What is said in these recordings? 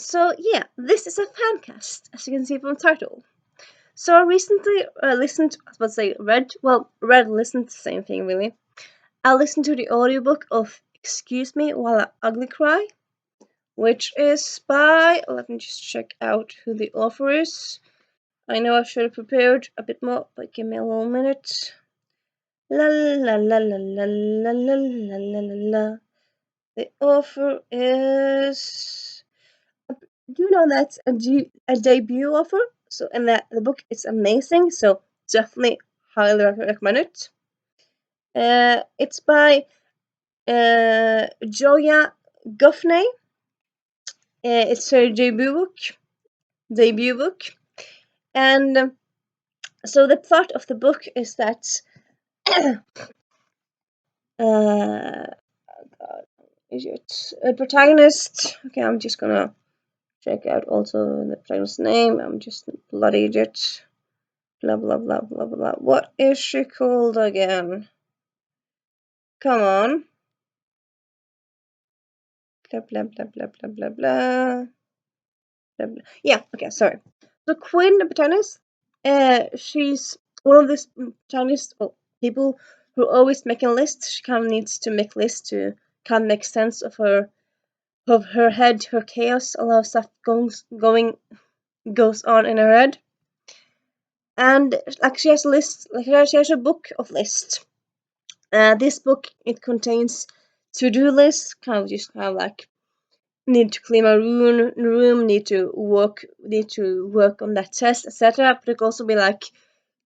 So yeah, this is a fancast, as you can see from the title. So I recently listened, I was about to say listened, the same thing really. I listened to the audiobook of Excuse Me While I Ugly Cry, which is by, let me just check out who the author is. I know I should have prepared a bit more, but give me a little minute. La la la la la la la la la la la. The author is, do you know that's a debut offer? So, and that the book is amazing. So definitely highly recommend it. It's by Joya Goffney. It's her debut book, and so the plot of the book is that God, is it a protagonist? Okay, I'm just gonna check out also the protagonist's name. I'm just bloody idiot. Blah blah blah blah blah. What is she called again? Come on. Blah blah blah blah blah blah blah. Blah, blah. Yeah. Okay. Sorry. So Quinn, the protagonist, she's one of these protagonists, people who are always making lists. She kind of needs to make lists to kind of make sense of her head, her chaos. A lot of stuff goes on in her head, and like she has a list, like she has a book of lists. This book, it contains to-do lists, kind of like need to clean my room, need to work on that test, etc. But it could also be like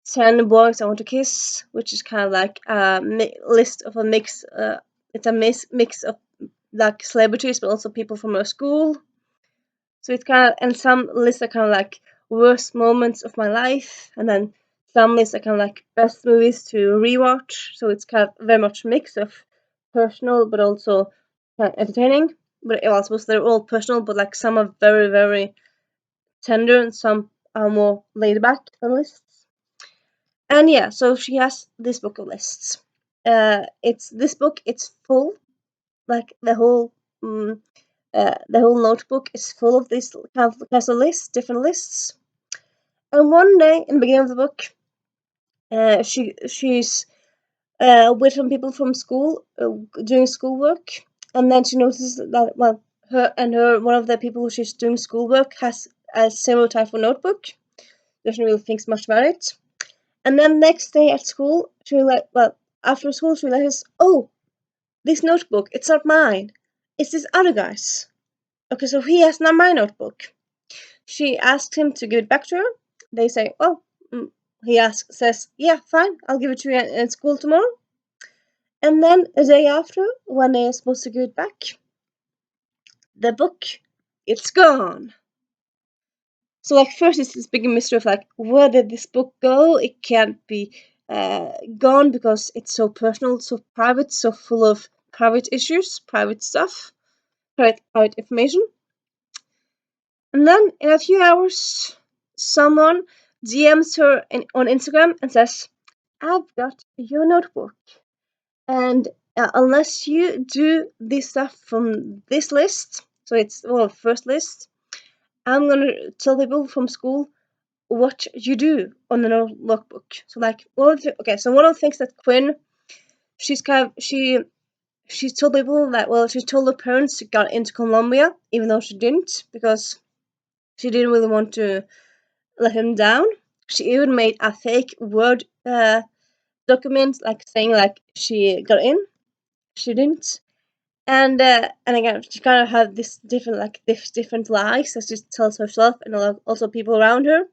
10 boys I want to kiss, which is kind of like a list of a mix. It's a mix of like celebrities, but also people from our school. So it's kind of, and some lists are kind of like worst moments of my life, and then some lists are kind of like best movies to rewatch. So it's kind of very much a mix of personal, but also kind of entertaining. But I suppose they're all personal, but like some are very, very tender, and some are more laid back than lists. And yeah, so she has this book of lists. It's this book. It's full, like the whole notebook is full of these kind of lists, different lists. And one day in the beginning of the book, she's with some people from school doing schoolwork, and then she notices that her one of the people who she's doing schoolwork has a similar type of notebook. Doesn't really think much about it. And then next day at school, after school she realizes, oh, this notebook, it's not mine. It's this other guy's. Okay, so he has not my notebook. She asks him to give it back to her. They say, oh, says, yeah, fine, I'll give it to you in school tomorrow. And then a day after, when they're supposed to give it back, the book, it's gone. So, like, first it's this big mystery of, like, where did this book go? It can't be gone because it's so personal, so private, so full of private issues, private stuff, private information. And then in a few hours, someone DMs her on Instagram and says, I've got your notebook. And unless you do this stuff from this list, so it's first list, I'm gonna tell people from school what you do on the notebook. So like one of the things that Quinn, she's told people that she told her parents she got into Colombia, even though she didn't, because she didn't really want to let him down. She even made a fake Word document, like saying like she got in. She didn't, and again she kind of had this different lies that she tells herself and also people around her.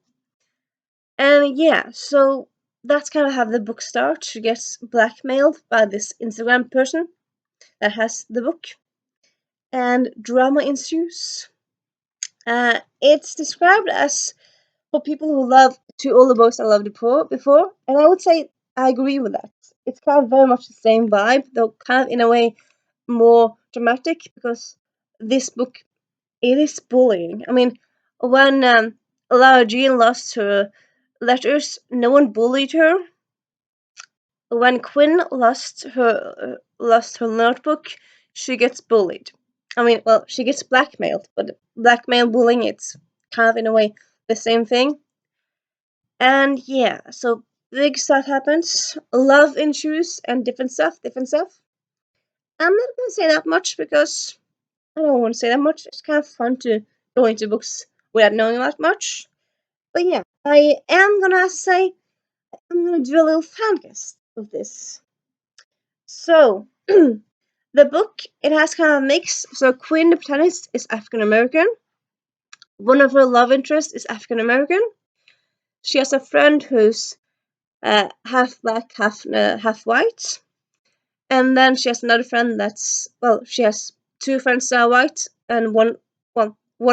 And yeah, so that's kind of how the book starts. She gets blackmailed by this Instagram person that has the book, and drama ensues. It's described as for people who love To All the Boys I Loved before, and I would say I agree with that. It's kind of very much the same vibe, though kind of in a way more dramatic, because this book, it is bullying. I mean, when Lara Jean lost her letters, no one bullied her. When Quinn lost her notebook, she gets bullied. I mean, well, she gets blackmailed, but blackmail bullying, it's kind of in a way the same thing. And yeah, so big stuff happens. Love issues and different stuff, different stuff. I'm not gonna say that much because I don't want to say that much. It's kind of fun to go into books without knowing that much. But yeah, I am gonna say I'm gonna do a little fancast of this. So the book, it has kind of a mix. So Queen the protagonist is African American. One of her love interests is African American. She has a friend who's half black, half white. And then she has another friend that's, well, she has two friends that are white, and one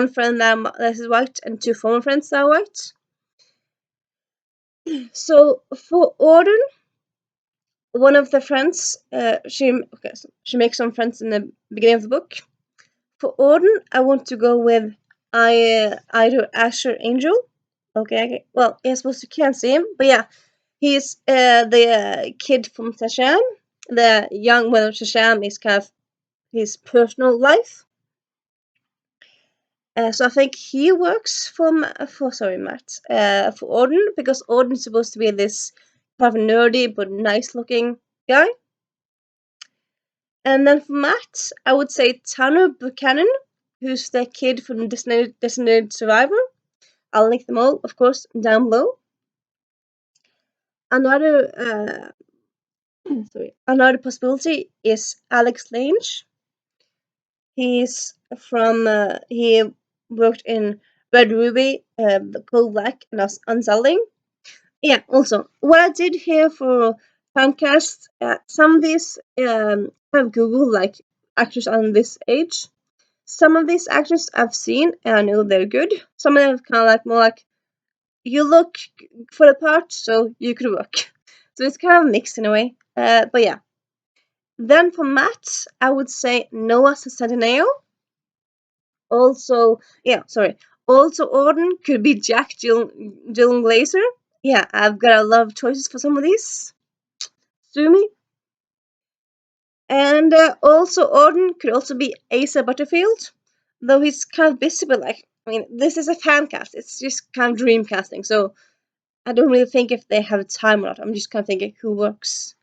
friend that is white, and two former friends that are white. So for Auden, one of the friends, so she makes some friends in the beginning of the book. For Auden, I want to go with either Asher Angel. Okay, well, I suppose you can't see him, but yeah, he's the kid from Shasham. The young, well, Shasham is kind of his personal life. So I think he works for sorry, Matt, for Auden, because Auden's supposed to be this kind of nerdy but nice looking guy. And then for Matt, I would say Tanner Buchanan, who's the kid from Designated Survivor. I'll link them all, of course, down below. Another another possibility is Alex Lange. He's from he worked in Red Ruby, Cold Black, and Unsettling. Yeah. Also, what I did here for fancast, some of these I've googled like actors on this age. Some of these actors I've seen and I know they're good. Some of them kind of like more like you look for the part, so you could work. So it's kind of mixed in a way. But yeah. Then for Matt, I would say Noah Centineo. Also, yeah, sorry. Also, Auden could be Jack Dylan Glazer. Yeah, I've got a lot of choices for some of these. Sue me. And also, Auden could also be Asa Butterfield, though he's kind of busy, but like, I mean, this is a fan cast. It's just kind of dream casting, so I don't really think if they have time or not. I'm just kind of thinking who works.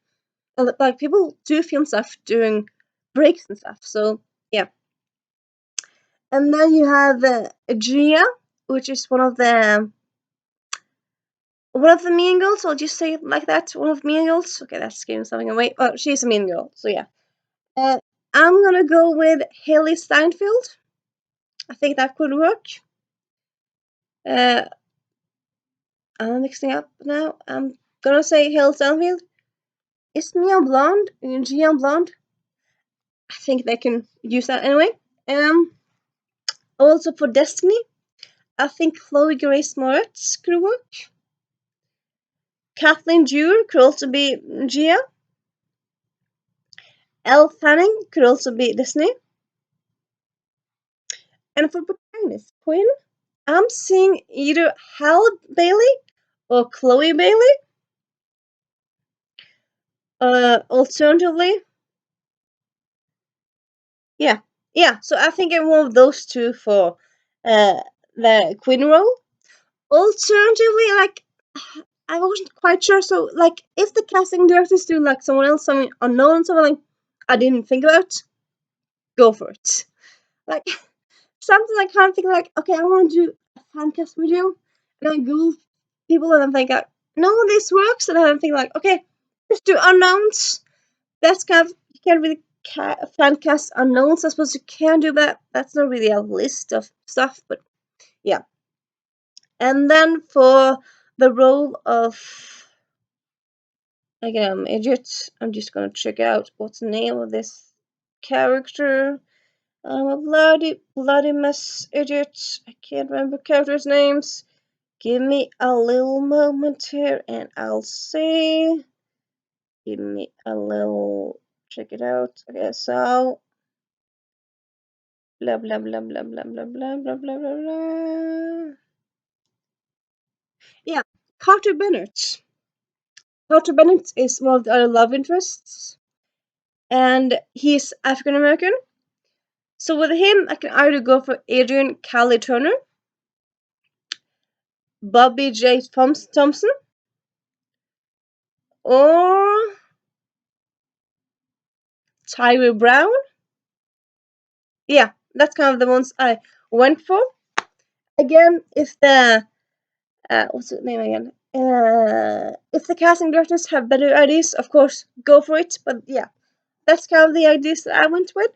Like, people do film stuff during breaks and stuff, so yeah. And then you have Gia, which is one of the mean girls. I'll just say it like that. One of the mean girls. Okay, that's giving something away. Oh, she's a mean girl. So yeah. Uh, I'm gonna go with Haley Steinfeld. I think that could work. Uh, I'm mixing up now. I'm gonna say Haley Steinfeld. Is Mia blonde? Gia blonde? I think they can use that anyway. Also for Destiny, I think Chloe Grace Moretz could work. Kathleen Jewell could also be Gia. Elle Fanning could also be Disney. And for protagonist Quinn, I'm seeing either Halle Bailey or Chloe Bailey. Alternatively, yeah, yeah. So I think I'm one of those two for the Quinn role. Alternatively, like I wasn't quite sure. So like, if the casting directors do like someone else, something unknown, something like I didn't think about, go for it. Like something I can't think like, okay, I want to do a fan cast video, and I Google people, and I'm thinking, no, this works, and I'm thinking like, okay, just do unknowns. That's kind of you can't really fan cast unknowns. I suppose you can do that. That's not really a list of stuff, but yeah. And then for the role of again, I'm idiot. I'm just gonna check out what's the name of this character. I'm a bloody mess idiot. I can't remember characters' names. Give me a little moment here and I'll see. Give me a little check it out. Okay, so blah blah blah blah blah blah blah blah blah blah blah. Yeah, Carter Bennett. Carter Bennett is one of the other love interests, and he's African American. So with him, I can either go for Adrian Callie Turner, Bobby J. Thompson, or Tyree Brown. Yeah, that's kind of the ones I went for. Again, if the what's the name again? If the casting directors have better ideas, of course, go for it. But yeah, that's kind of the ideas that I went with.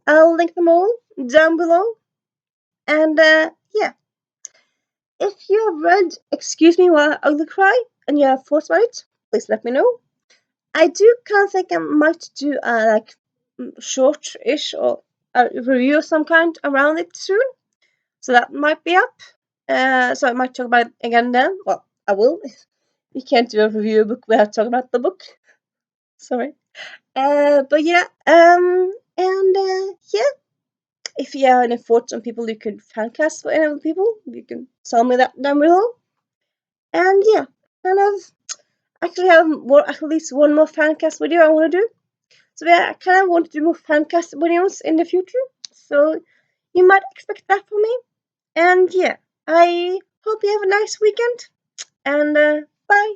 I'll link them all down below. And yeah, if you have read Excuse Me While I Ugly Cry and you have thoughts about it, please let me know. I do kind of think I might do a like short-ish or a review of some kind around it soon. So that might be up. So I might talk about it again then. Well, I will. You can't do a review of a book without talking about the book. Sorry. But yeah. And yeah. If you have any thoughts on people you could fancast for any other people, you can tell me that down below. And yeah, kind of actually have at least one more fancast video I want to do. So yeah, I kind of want to do more fancast videos in the future. So you might expect that from me. And yeah, I hope you have a nice weekend. And bye.